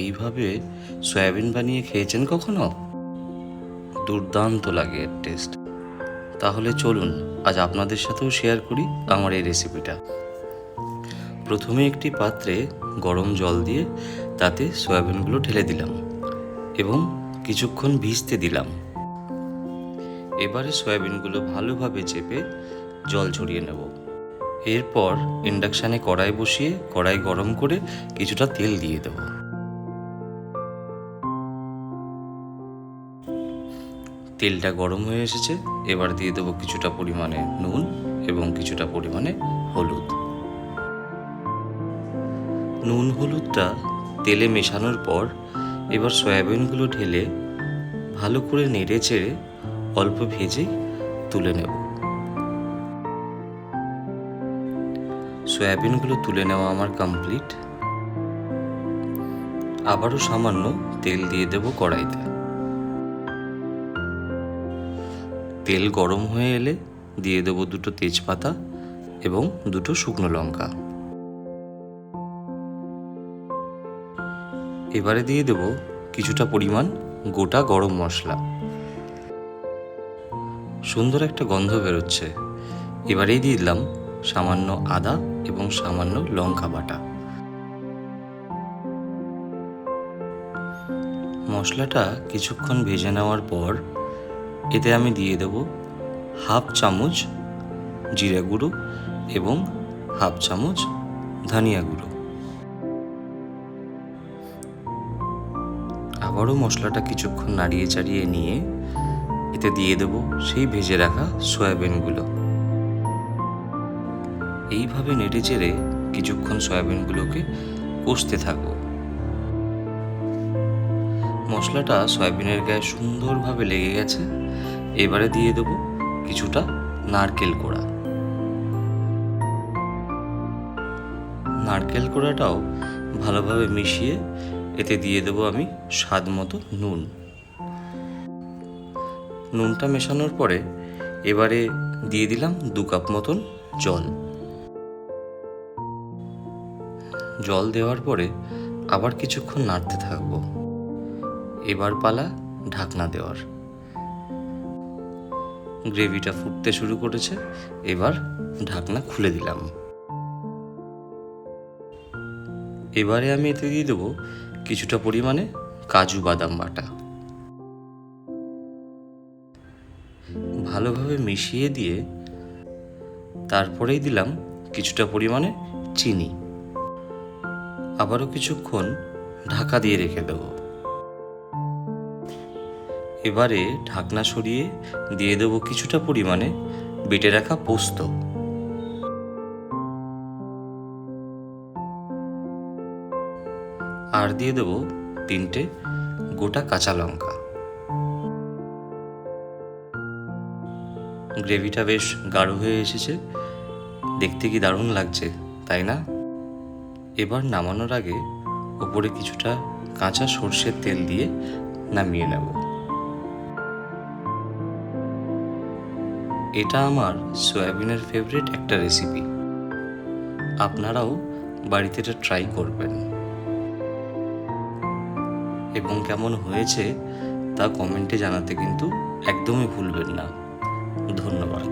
এইভাবে সয়াবিন বানিয়ে খেয়েছেন কখনো? দুর্দান্ত লাগে এর টেস্ট। তাহলে চলুন আজ আপনাদের সাথেও শেয়ার করি আমার এই রেসিপিটা। প্রথমে একটি পাত্রে গরম জল দিয়ে তাতে সয়াবিনগুলো ঢেলে দিলাম এবং কিছুক্ষণ ভিজতে দিলাম। এবারে সয়াবিনগুলো ভালোভাবে চেপে জল ঝরিয়ে নেব। এরপর ইন্ডাকশানে কড়াই বসিয়ে কড়াই গরম করে কিছুটা তেল দিয়ে দেব। তেলটা গরম হয়ে এসেছে, এবার দিয়ে দেবো কিছুটা পরিমাণে নুন এবং কিছুটা পরিমাণে হলুদ। নুন হলুদটা তেলে মেশানোর পর এবার সয়াবিনগুলো ঢেলে ভালো করে নেড়ে চেড়ে অল্প ভেজে তুলে নেব। সয়াবিনগুলো তুলে নেওয়া আমার কমপ্লিট। আবারও সামান্য তেল দিয়ে দেব কড়াইতে। তেল গরম হয়ে এলে দিয়ে দেব দুটো তেজপাতা এবং দুটো শুকনো লঙ্কা। এবারে দিয়ে দেব কিছুটা পরিমাণ গোটা গরম মশলা। সুন্দর একটা গন্ধ বেরোচ্ছে। এবারেই দিয়ে দিলাম সামান্য আদা এবং সামান্য লঙ্কা বাটা। মশলাটা কিছুক্ষণ ভেজে নেওয়ার পর এতে আমি দিয়ে দেব হাফ চামচ জিরে গুঁড়ো এবং হাফ চামচ ধনিয়া গুঁড়ো। আবারও মশলাটা কিছুক্ষণ নাড়িয়ে চাড়িয়ে নিয়ে এতে দিয়ে দেব সেই ভেজে রাখা সয়াবিনগুলো। এইভাবে নেড়ে চেড়ে কিছুক্ষণ সয়াবিনগুলোকে কষতে থাকবো। মশলাটা সয়াবিনের গায়ে সুন্দরভাবে লেগে গেছে। এবারে দিয়ে দেব কিছুটা নারকেল কোড়া। নারকেল কোড়াটাও ভালোভাবে মিশিয়ে এতে দিয়ে দেব আমি স্বাদ মতো নুন। নুনটা মেশানোর পরে এবারে দিয়ে দিলাম 2 কাপ মতন জল। জল দেওয়ার পরে আবার কিছুক্ষণ নাড়তে থাকবো। এবার পালা ঢাকনা দেওয়ার। গ্রেভিটা ফুটতে শুরু করেছে, এবার ঢাকনা খুলে দিলাম। এবারে আমি এতে দিয়ে দেবো কিছুটা পরিমাণে কাজু বাদাম বাটা। ভালোভাবে মিশিয়ে দিয়ে তারপরেই দিলাম কিছুটা পরিমাণে চিনি। আবারও কিছুক্ষণ ঢাকা দিয়ে রেখে দেবো। এবারে ঢাকনা সরিয়ে দিয়ে দেবো কিছুটা পরিমাণে বেটে রাখা পোস্ত। আর দিয়ে দেবো 3টে গোটা কাঁচা লঙ্কা। গ্রেভিটা বেশ গাঢ় হয়ে এসেছে, দেখতে কি দারুণ লাগছে তাই না? এবার নামানোর আগে ওপরে কিছুটা কাঁচা সর্ষের তেল দিয়ে নামিয়ে নেব। এটা আমার সয়াবিনের ফেভারিট একটা রেসিপি। আপনারাও বাড়িতে এটা ট্রাই করবেন এবং কেমন হয়েছে তা কমেন্টে জানাতে কিন্তু একদমই ভুলবেন না। ধন্যবাদ।